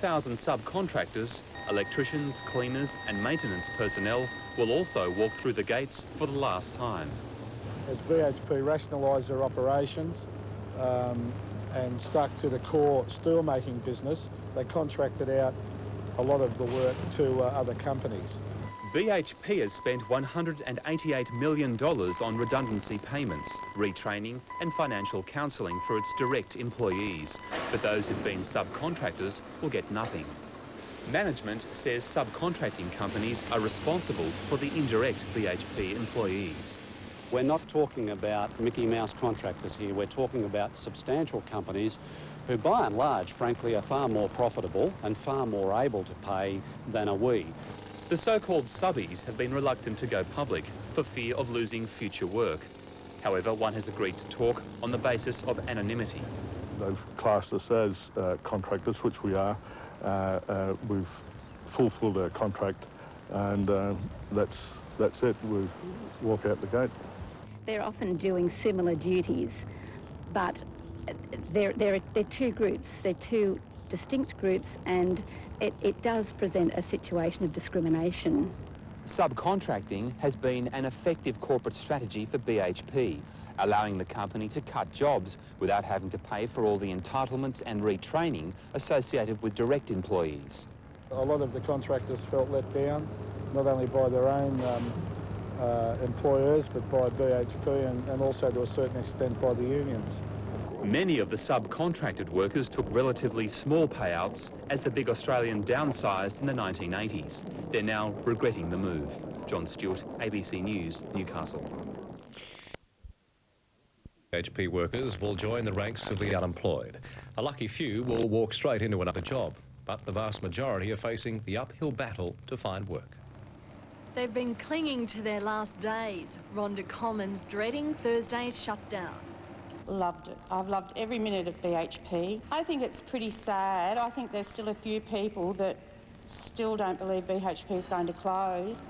1,000 subcontractors, electricians, cleaners and maintenance personnel will also walk through the gates for the last time. As BHP rationalised their operations and stuck to the core steelmaking business, they contracted out a lot of the work to other companies. BHP has spent $188 million on redundancy payments, retraining and financial counselling for its direct employees. But those who've been subcontractors will get nothing. Management says subcontracting companies are responsible for the indirect BHP employees. We're not talking about Mickey Mouse contractors here. We're talking about substantial companies who, by and large, frankly, are far more profitable and far more able to pay than are we. The so-called subbies have been reluctant to go public for fear of losing future work. However, one has agreed to talk on the basis of anonymity. They've classed us as contractors, which we are. We've fulfilled our contract, and that's it. We walk out the gate. They're often doing similar duties, but they're two groups. They're two distinct groups, and it does present a situation of discrimination. Subcontracting has been an effective corporate strategy for BHP, allowing the company to cut jobs without having to pay for all the entitlements and retraining associated with direct employees. A lot of the contractors felt let down, not only by their own employers, but by BHP and also to a certain extent by the unions. Many of the subcontracted workers took relatively small payouts as the big Australian downsized in the 1980s. They're now regretting the move. John Stewart, ABC News, Newcastle. BHP workers will join the ranks of the unemployed. A lucky few will walk straight into another job, but the vast majority are facing the uphill battle to find work. They've been clinging to their last days. Rhonda Commons dreading Thursday's shutdown. Loved it. I've loved every minute of BHP. I think it's pretty sad. I think there's still a few people that still don't believe BHP is going to close.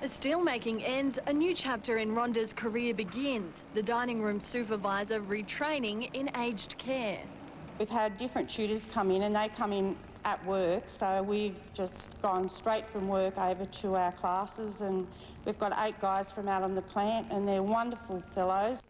As steelmaking ends, a new chapter in Rhonda's career begins. The dining room supervisor retraining in aged care. We've had different tutors come in, and they come in at work, so we've just gone straight from work over to our classes, and we've got 8 guys from out on the plant, and they're wonderful fellows.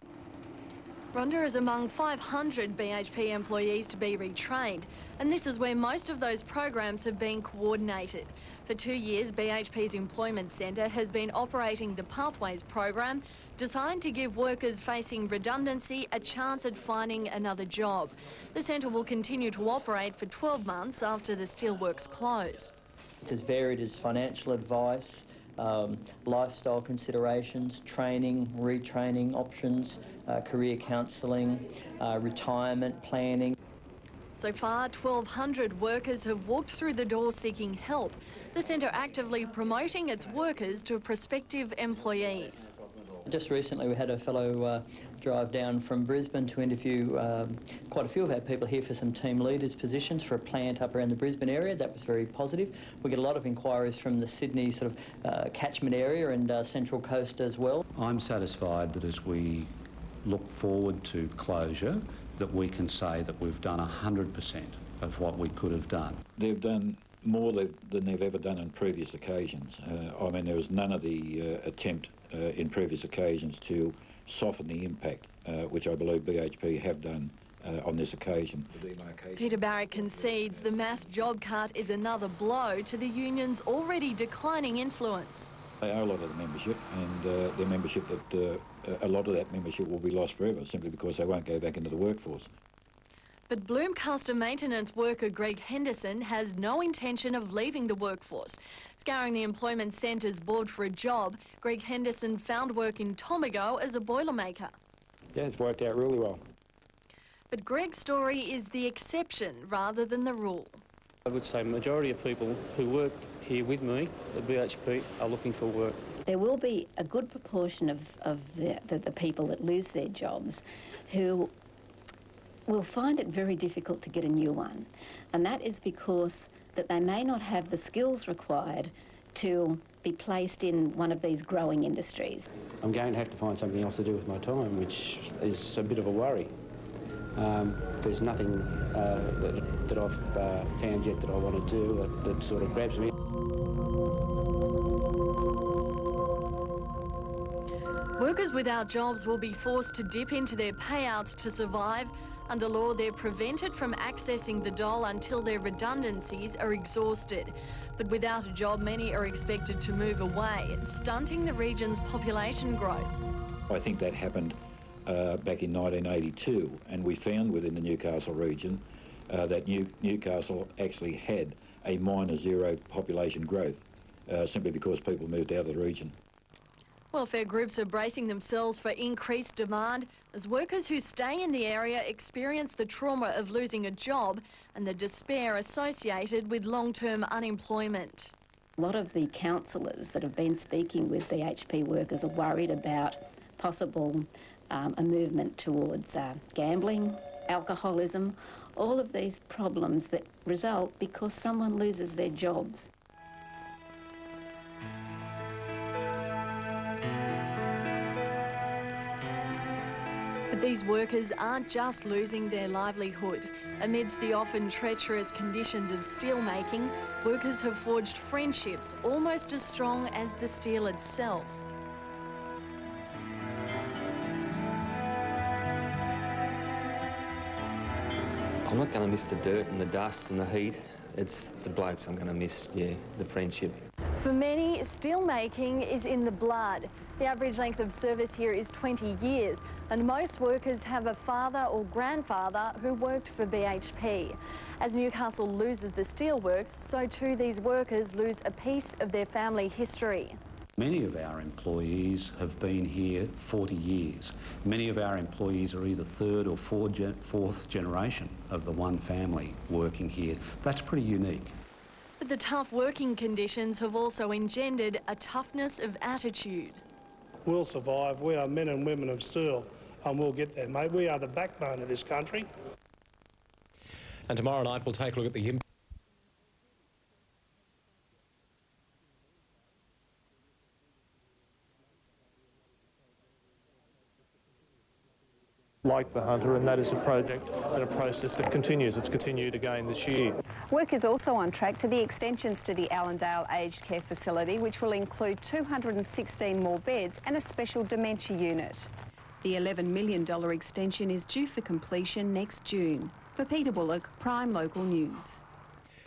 Rhonda is among 500 BHP employees to be retrained, and this is where most of those programs have been coordinated. For 2 years, BHP's Employment Centre has been operating the Pathways program, designed to give workers facing redundancy a chance at finding another job. The centre will continue to operate for 12 months after the steelworks close. It's as varied as financial advice, lifestyle considerations, training, retraining options, career counselling, retirement planning. So far, 1,200 workers have walked through the door seeking help. The centre actively promoting its workers to prospective employees. Just recently we had a fellow drive down from Brisbane to interview quite a few of our people here for some team leaders positions for a plant up around the Brisbane area. That was very positive. We get a lot of inquiries from the Sydney sort of catchment area and Central Coast as well. I'm satisfied that as we look forward to closure, that we can say that we've done 100% of what we could have done. They've done more than they've ever done on previous occasions. I mean, there was none of the attempt in previous occasions to soften the impact, which I believe BHP have done on this occasion. Peter Barrett concedes the mass job cut is another blow to the union's already declining influence. They owe a lot of the membership, and their membership, that a lot of that membership will be lost forever simply because they won't go back into the workforce. But Bloomcaster maintenance worker Greg Henderson has no intention of leaving the workforce. Scouring the Employment Centre's board for a job, Greg Henderson found work in Tomago as a boilermaker. Yeah, it's worked out really well. But Greg's story is the exception rather than the rule. I would say majority of people who work here with me at BHP are looking for work. There will be a good proportion of the people that lose their jobs who will find it very difficult to get a new one. And that is because that they may not have the skills required to be placed in one of these growing industries. I'm going to have to find something else to do with my time, which is a bit of a worry. There's nothing that I've found yet that I want to do that sort of grabs me. Workers without jobs will be forced to dip into their payouts to survive. Under law, they're prevented from accessing the dole until their redundancies are exhausted. But without a job, many are expected to move away, stunting the region's population growth. I think that happened back in 1982, and we found within the Newcastle region that Newcastle actually had a -0 population growth simply because people moved out of the region. Welfare groups are bracing themselves for increased demand as workers who stay in the area experience the trauma of losing a job and the despair associated with long-term unemployment. A lot of the counsellors that have been speaking with BHP workers are worried about possible a movement towards gambling, alcoholism, all of these problems that result because someone loses their jobs. But these workers aren't just losing their livelihood. Amidst the often treacherous conditions of steelmaking, workers have forged friendships almost as strong as the steel itself. I'm not going to miss the dirt and the dust and the heat. It's the blokes I'm going to miss, yeah, the friendship. For many, steelmaking is in the blood. The average length of service here is 20 years, and most workers have a father or grandfather who worked for BHP. As Newcastle loses the steelworks, so too these workers lose a piece of their family history. Many of our employees have been here 40 years. Many of our employees are either third or fourth generation of the one family working here. That's pretty unique. But the tough working conditions have also engendered a toughness of attitude. We'll survive. We are men and women of steel, and we'll get there, mate. We are the backbone of this country. And tomorrow night we'll take a look at the impact. Like the Hunter, and that is a project and a process that continues. It's continued again this year. Work is also on track to the extensions to the Allendale Aged Care Facility, which will include 216 more beds and a special dementia unit. The $11 million extension is due for completion next June. For Peter Bullock, Prime Local News.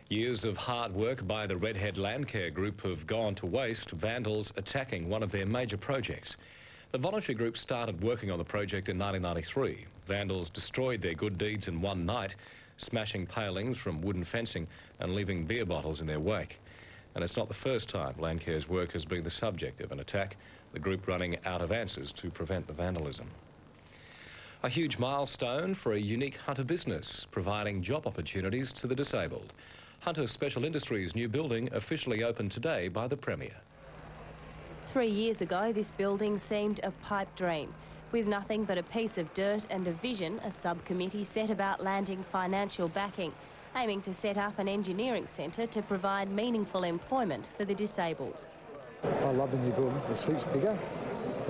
Years of hard work by the Redhead Landcare Group have gone to waste, vandals attacking one of their major projects. The voluntary group started working on the project in 1993. Vandals destroyed their good deeds in one night, smashing palings from wooden fencing and leaving beer bottles in their wake. And it's not the first time Landcare's work has been the subject of an attack, the group running out of answers to prevent the vandalism. A huge milestone for a unique Hunter business, providing job opportunities to the disabled. Hunter Special Industries' new building officially opened today by the Premier. 3 years ago, this building seemed a pipe dream. With nothing but a piece of dirt and a vision, a subcommittee set about landing financial backing, aiming to set up an engineering centre to provide meaningful employment for the disabled. I love the new building. It's heaps bigger.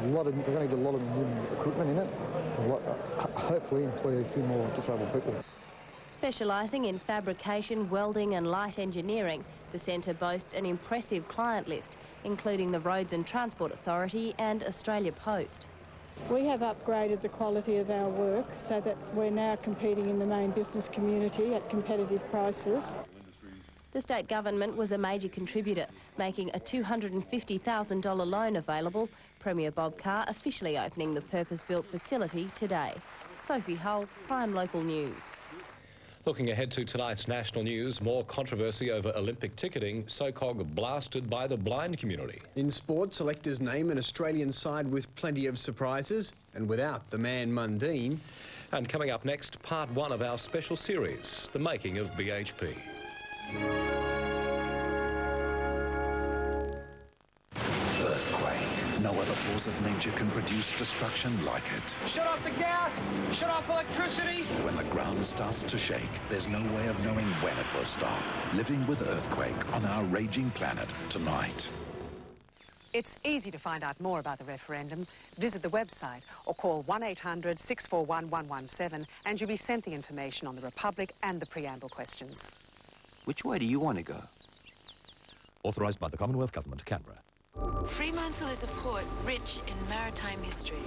We're going to get a lot of new equipment in it. Hopefully employ a few more disabled people. Specialising in fabrication, welding and light engineering, the centre boasts an impressive client list, including the Roads and Transport Authority and Australia Post. We have upgraded the quality of our work so that we're now competing in the main business community at competitive prices. The state government was a major contributor, making a $250,000 loan available, Premier Bob Carr officially opening the purpose-built facility today. Sophie Hull, Prime Local News. Looking ahead to tonight's national news, more controversy over Olympic ticketing, SOCOG blasted by the blind community. In sport, selectors name an Australian side with plenty of surprises and without the man Mundine. And coming up next, part one of our special series, The Making of BHP. Earthquake. No other force of nature can produce destruction like it. Shut off the gas! Shut off electricity! When the ground starts to shake, there's no way of knowing when it will stop. Living with Earthquake on Our Raging Planet tonight. It's easy to find out more about the referendum. Visit the website or call 1800 641 117 and you'll be sent the information on the Republic and the preamble questions. Which way do you want to go? Authorised by the Commonwealth Government, Canberra. Fremantle is a port rich in maritime history.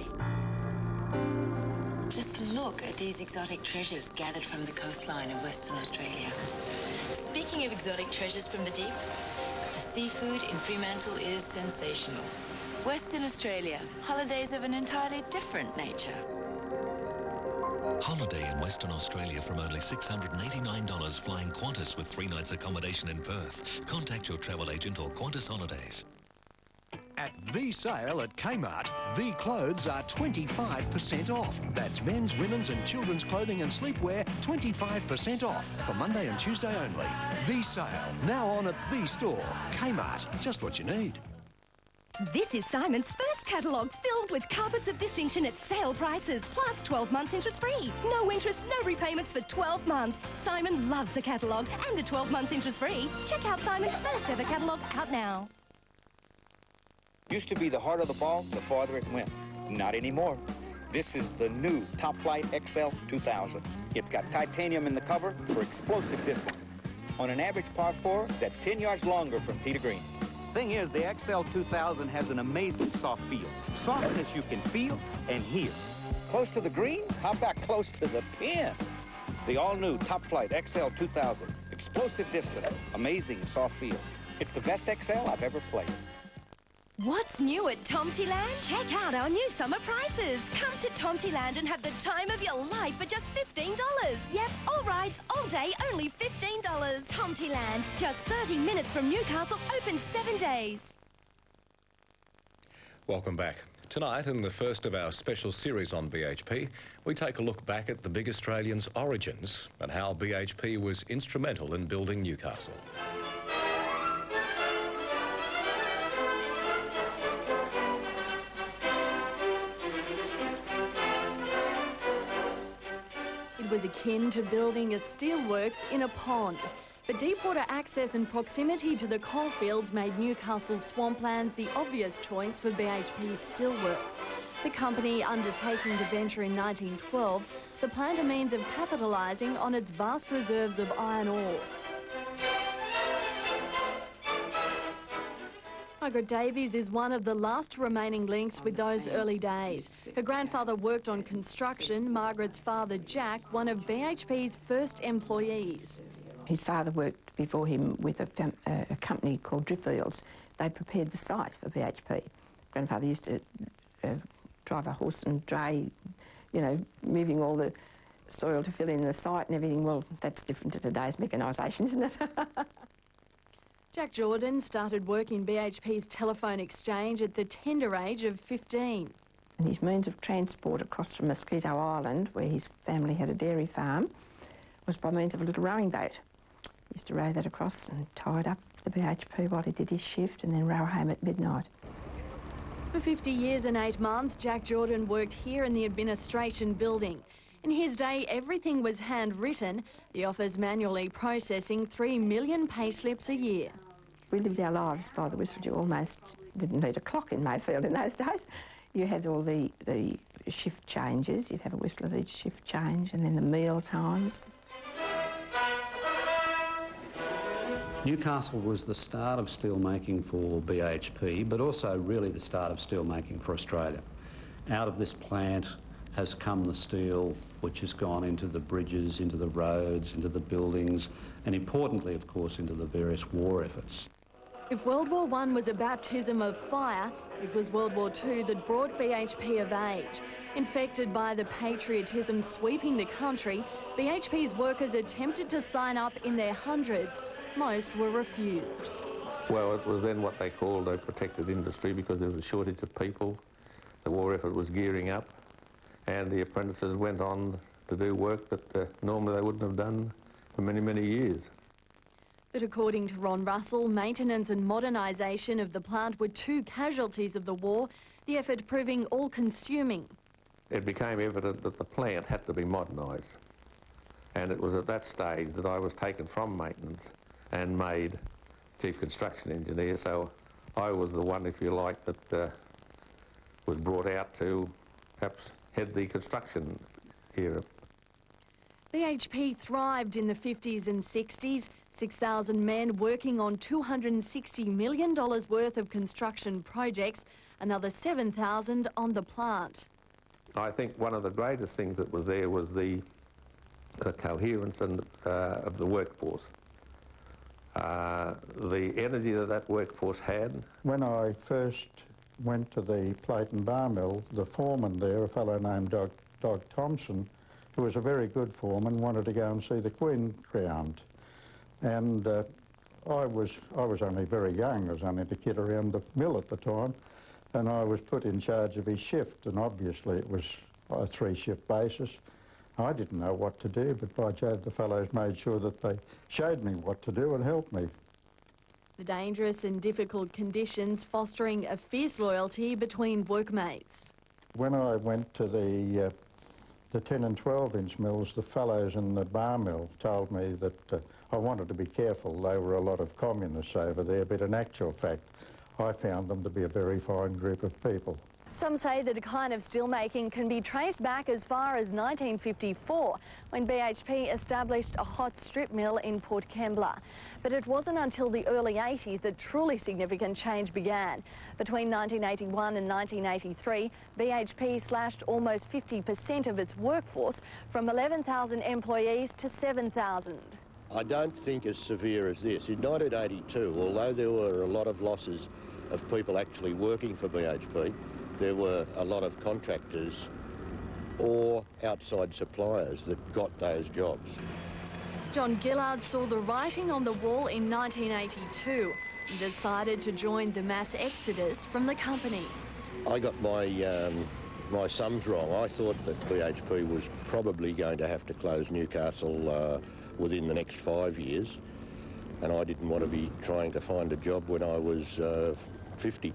Just look at these exotic treasures gathered from the coastline of Western Australia. Speaking of exotic treasures from the deep, the seafood in Fremantle is sensational. Western Australia, holidays of an entirely different nature. Holiday in Western Australia from only $689 flying Qantas with 3 nights accommodation in Perth. Contact your travel agent or Qantas Holidays. At The Sale at Kmart, The clothes are 25% off. That's men's, women's and children's clothing and sleepwear 25% off for Monday and Tuesday only. The Sale, now on at The Store. Kmart, just what you need. This is Simon's first catalogue filled with carpets of distinction at sale prices, plus 12 months interest-free. No interest, no repayments for 12 months. Simon loves the catalogue and the 12 months interest-free. Check out Simon's first ever catalogue out now. Used to be the harder the ball, the farther it went. Not anymore. This is the new Top Flight XL 2000. It's got titanium in the cover for explosive distance. On an average par 4, that's 10 yards longer from tee to green. Thing is, the XL 2000 has an amazing soft feel. Softness you can feel and hear. Close to the green? How about close to the pin? The all-new Top Flight XL 2000. Explosive distance, amazing soft feel. It's the best XL I've ever played. What's new at Tomtyland? Check out our new summer prices. Come to Tomtyland and have the time of your life for just $15. Yep, all rides, all day, only $15. Tomtyland, just 30 minutes from Newcastle, open 7 days. Welcome back. Tonight, in the first of our special series on BHP, we take a look back at the big Australian's origins and how BHP was instrumental in building Newcastle. It was akin to building a steelworks in a pond. But deepwater access and proximity to the coalfields made Newcastle's swampland the obvious choice for BHP's steelworks. The company undertaking the venture in 1912, the plant a means of capitalising on its vast reserves of iron ore. Margaret Davies is one of the last remaining links with those early days. Her grandfather worked on construction, Margaret's father Jack, one of BHP's first employees. His father worked before him with a company called Driffields. They prepared the site for BHP. Grandfather used to drive a horse and dray, moving all the soil to fill in the site and everything. Well, that's different to today's mechanisation, isn't it? Jack Jordan started work in BHP's telephone exchange at the tender age of 15. And his means of transport across from Mosquito Island, where his family had a dairy farm, was by means of a little rowing boat. He used to row that across and tied up the BHP while he did his shift and then row home at midnight. For 50 years and 8 months, Jack Jordan worked here in the administration building. In his day, everything was handwritten, the office manually processing 3 million payslips a year. We lived our lives by the whistle. You almost didn't need a clock in Mayfield in those days. You had all the shift changes. You'd have a whistle at each shift change, and then the meal times. Newcastle was the start of steelmaking for BHP, but also really the start of steelmaking for Australia. Out of this plant has come the steel which has gone into the bridges, into the roads, into the buildings, and importantly, of course, into the various war efforts. If World War I was a baptism of fire, it was World War II that brought BHP of age. Infected by the patriotism sweeping the country, BHP's workers attempted to sign up in their hundreds. Most were refused. Well, it was then what they called a protected industry because there was a shortage of people. The war effort was gearing up, and the apprentices went on to do work that normally they wouldn't have done for many, many years. But according to Ron Russell, maintenance and modernisation of the plant were two casualties of the war, the effort proving all-consuming. It became evident that the plant had to be modernised, and it was at that stage that I was taken from maintenance and made Chief Construction Engineer, so I was the one, if you like, that was brought out to perhaps head the construction era. BHP thrived in the 50s and 60s. 6,000 men working on $260 million worth of construction projects, another 7,000 on the plant. I think one of the greatest things that was there was the coherence of the workforce. The energy that that workforce had. When I first went to the plate and bar mill, the foreman there, a fellow named Dog Thompson, who was a very good foreman, wanted to go and see the Queen crowned. And I was only very young. I was only the kid around the mill at the time, and I was put in charge of his shift, and obviously it was a 3-shift basis. I didn't know what to do, but by Jove, the fellows made sure that they showed me what to do and helped me. The dangerous and difficult conditions fostering a fierce loyalty between workmates. When I went to the 10 and 12-inch mills, the fellows in the bar mill told me that I wanted to be careful. There were a lot of communists over there, but in actual fact, I found them to be a very fine group of people. Some say the decline of steelmaking can be traced back as far as 1954, when BHP established a hot strip mill in Port Kembla. But it wasn't until the early 80s that truly significant change began. Between 1981 and 1983, BHP slashed almost 50% of its workforce, from 11,000 employees to 7,000. I don't think as severe as this. In 1982, although there were a lot of losses of people actually working for BHP, there were a lot of contractors or outside suppliers that got those jobs. John Gillard saw the writing on the wall in 1982 and decided to join the mass exodus from the company. I got my sums wrong. I thought that BHP was probably going to have to close Newcastle within the next 5 years, and I didn't want to be trying to find a job when I was 50.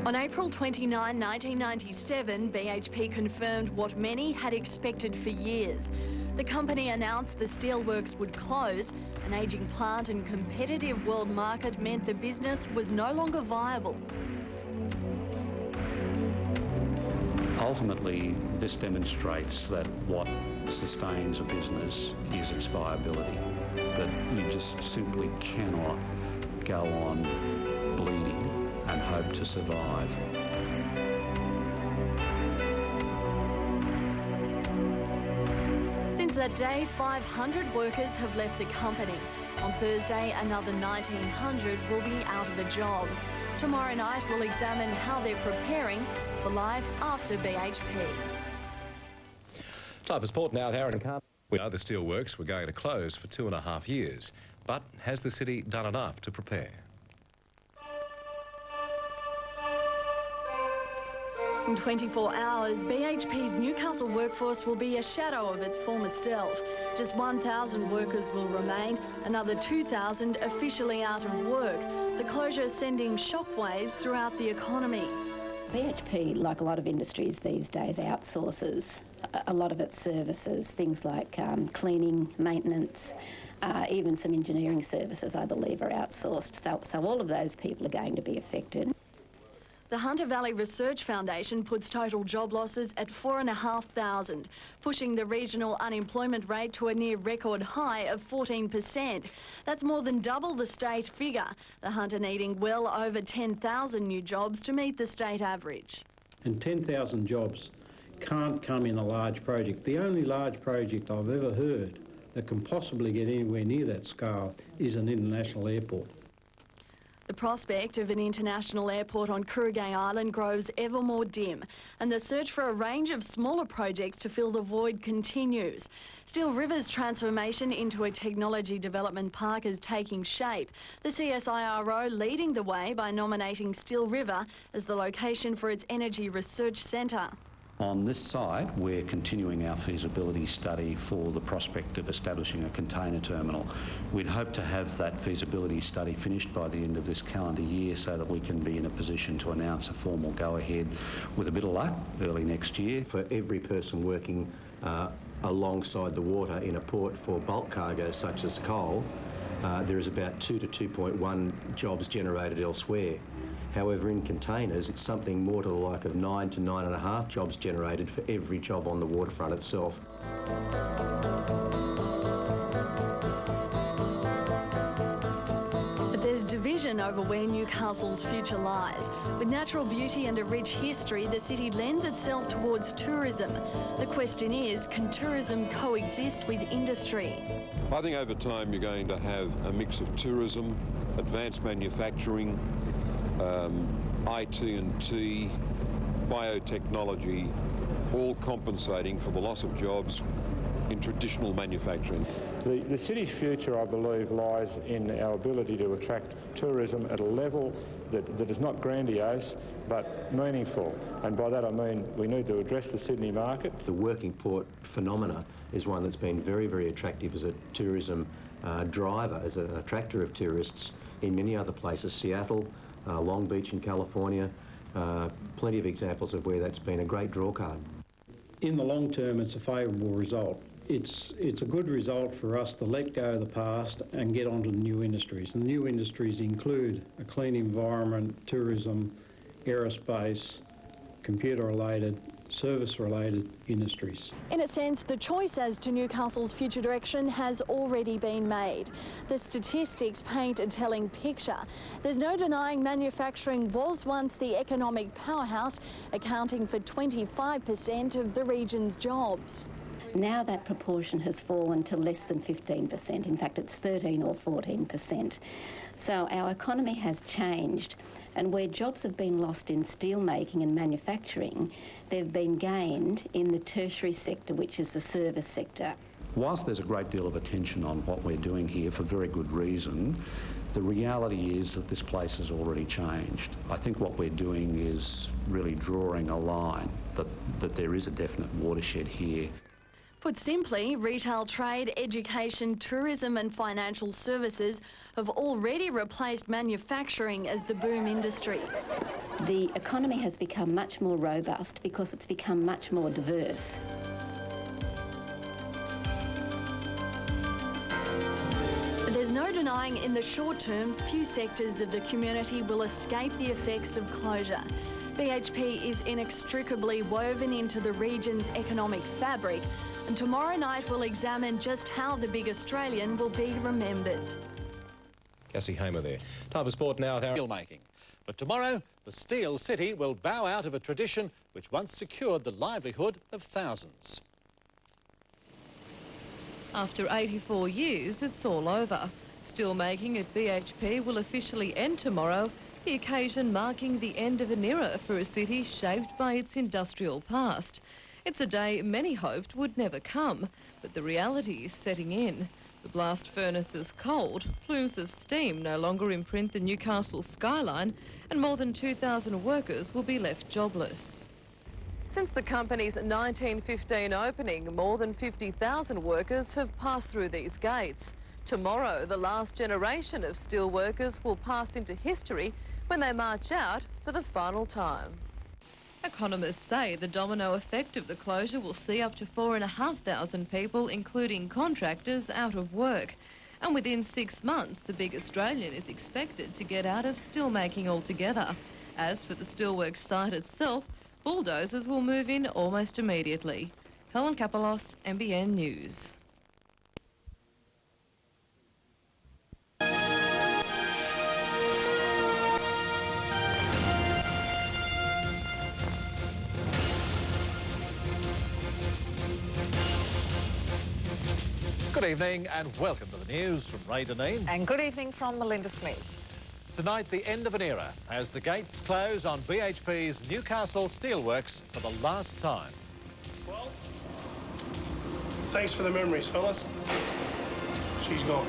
On April 29, 1997, BHP confirmed what many had expected for years. The company announced the steelworks would close. An ageing plant and competitive world market meant the business was no longer viable. Ultimately, this demonstrates that what sustains a business is its viability, that you just simply cannot go on bleeding and hope to survive. Since that day, 500 workers have left the company. On Thursday, another 1,900 will be out of a job. Tomorrow night, we'll examine how they're preparing for life after BHP. Time for sport now, Aaron Carter. We know the steelworks were going to close for 2.5 years, but has the city done enough to prepare? In 24 hours, BHP's Newcastle workforce will be a shadow of its former self. Just 1,000 workers will remain, another 2,000 officially out of work. The closure sending shockwaves throughout the economy. BHP, like a lot of industries these days, outsources a lot of its services, things like cleaning, maintenance, even some engineering services, I believe, are outsourced. So all of those people are going to be affected. The Hunter Valley Research Foundation puts total job losses at 4,500, pushing the regional unemployment rate to a near record high of 14%. That's more than double the state figure, the Hunter needing well over 10,000 new jobs to meet the state average. And 10,000 jobs can't come in a large project. The only large project I've ever heard that can possibly get anywhere near that scale is an international airport. The prospect of an international airport on Kooragang Island grows ever more dim, and the search for a range of smaller projects to fill the void continues. Steel River's transformation into a technology development park is taking shape, the CSIRO leading the way by nominating Steel River as the location for its energy research centre. On this site, we're continuing our feasibility study for the prospect of establishing a container terminal. We'd hope to have that feasibility study finished by the end of this calendar year so that we can be in a position to announce a formal go-ahead with a bit of luck early next year. For every person working alongside the water in a port for bulk cargo such as coal, there is about 2 to 2.1 jobs generated elsewhere. However, in containers, it's something more to the like of 9 to 9.5 jobs generated for every job on the waterfront itself. But there's division over where Newcastle's future lies. With natural beauty and a rich history, the city lends itself towards tourism. The question is, can tourism coexist with industry? I think over time you're going to have a mix of tourism, advanced manufacturing, IT&T, biotechnology, all compensating for the loss of jobs in traditional manufacturing. The city's future, I believe, lies in our ability to attract tourism at a level that is not grandiose but meaningful. And by that I mean we need to address the Sydney market. The working port phenomena is one that's been very, very attractive as a tourism driver, as an attractor of tourists in many other places. Seattle, Long Beach in California, plenty of examples of where that's been a great draw card. In the long term, it's a favourable result. It's a good result for us to let go of the past and get onto the new industries. And the new industries include a clean environment, tourism, aerospace, computer-related, service-related industries. In a sense, the choice as to Newcastle's future direction has already been made. The statistics paint a telling picture. There's no denying manufacturing was once the economic powerhouse, accounting for 25% of the region's jobs. Now that proportion has fallen to less than 15%. In fact, it's 13 or 14%. So our economy has changed, and where jobs have been lost in steelmaking and manufacturing, they've been gained in the tertiary sector, which is the service sector. Whilst there's a great deal of attention on what we're doing here for very good reason, the reality is that this place has already changed. I think what we're doing is really drawing a line that there is a definite watershed here. Put simply, retail trade, education, tourism and financial services have already replaced manufacturing as the boom industries. The economy has become much more robust because it's become much more diverse. But there's no denying in the short term, few sectors of the community will escape the effects of closure. BHP is inextricably woven into the region's economic fabric, and tomorrow night we'll examine just how the big Australian will be remembered. Cassie Hamer there. Time for sport now. Steelmaking. But tomorrow, the Steel City will bow out of a tradition which once secured the livelihood of thousands. After 84 years, it's all over. Steelmaking at BHP will officially end tomorrow, the occasion marking the end of an era for a city shaped by its industrial past. It's a day many hoped would never come, but the reality is setting in. The blast furnace is cold, plumes of steam no longer imprint the Newcastle skyline, and more than 2,000 workers will be left jobless. Since the company's 1915 opening, more than 50,000 workers have passed through these gates. Tomorrow, the last generation of steel workers will pass into history when they march out for the final time. Economists say the domino effect of the closure will see up to 4,500 people, including contractors, out of work. And within 6 months, the big Australian is expected to get out of steelmaking altogether. As for the steelworks site itself, bulldozers will move in almost immediately. Helen Kapelos, NBN News. Good evening and welcome to the news from Ray Deneen. And good evening from Melinda Smith. Tonight, the end of an era as the gates close on BHP's Newcastle Steelworks for the last time. Well, thanks for the memories, fellas. She's gone.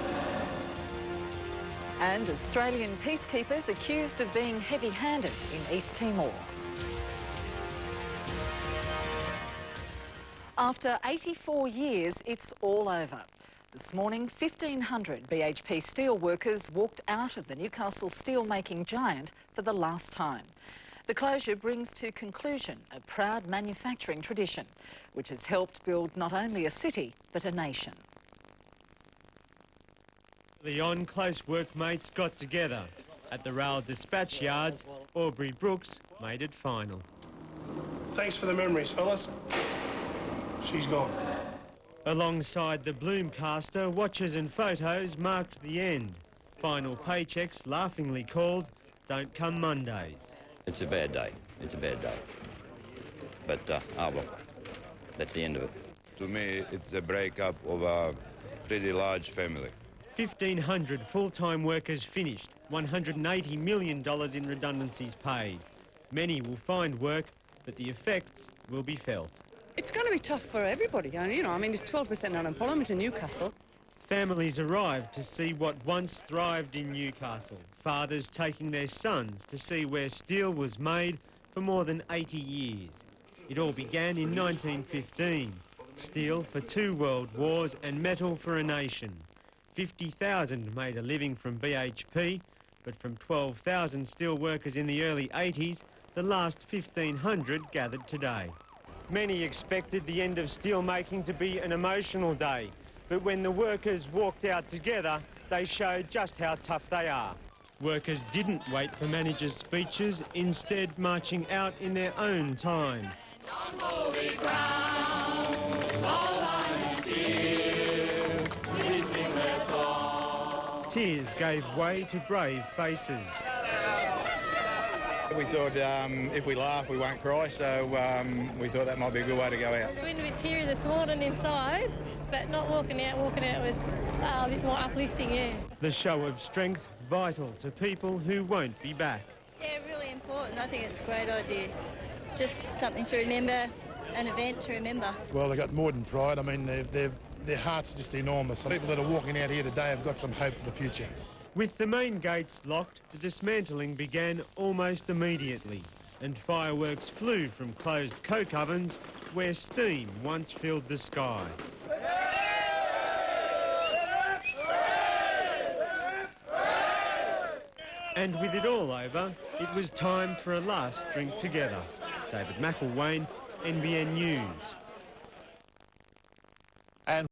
And Australian peacekeepers accused of being heavy-handed in East Timor. After 84 years, it's all over. This morning, 1,500 BHP steel workers walked out of the Newcastle steelmaking giant for the last time. The closure brings to conclusion a proud manufacturing tradition, which has helped build not only a city, but a nation. The on-close workmates got together. At the rail dispatch yards, Aubrey Brooks made it final. Thanks for the memories, fellas. She's gone. Alongside the Bloomcaster, watches and photos marked the end. Final paychecks, laughingly called, don't come Mondays. It's a bad day. It's a bad day. But, well, that's the end of it. To me, it's a breakup of a pretty large family. 1,500 full-time workers finished, $180 million in redundancies paid. Many will find work, but the effects will be felt. It's going to be tough for everybody, you know. I mean, it's 12% unemployment in Newcastle. Families arrived to see what once thrived in Newcastle. Fathers taking their sons to see where steel was made for more than 80 years. It all began in 1915. Steel for 2 world wars and metal for a nation. 50,000 made a living from BHP, but from 12,000 steel workers in the early 80s, the last 1,500 gathered today. Many expected the end of steelmaking to be an emotional day, but when the workers walked out together, they showed just how tough they are. Workers didn't wait for managers' speeches, instead marching out in their own time. Tears gave way to brave faces. We thought if we laugh, we won't cry, so we thought that might be a good way to go out. I've been a bit teary this morning inside, but not walking out was a bit more uplifting, yeah. The show of strength vital to people who won't be back. Yeah, really important. I think it's a great idea. Just something to remember, an event to remember. Well, they've got more than pride. I mean, their hearts are just enormous. The people that are walking out here today have got some hope for the future. With the main gates locked, the dismantling began almost immediately, and fireworks flew from closed coke ovens where steam once filled the sky. And with it all over, it was time for a last drink together. David McElwain, NBN News. And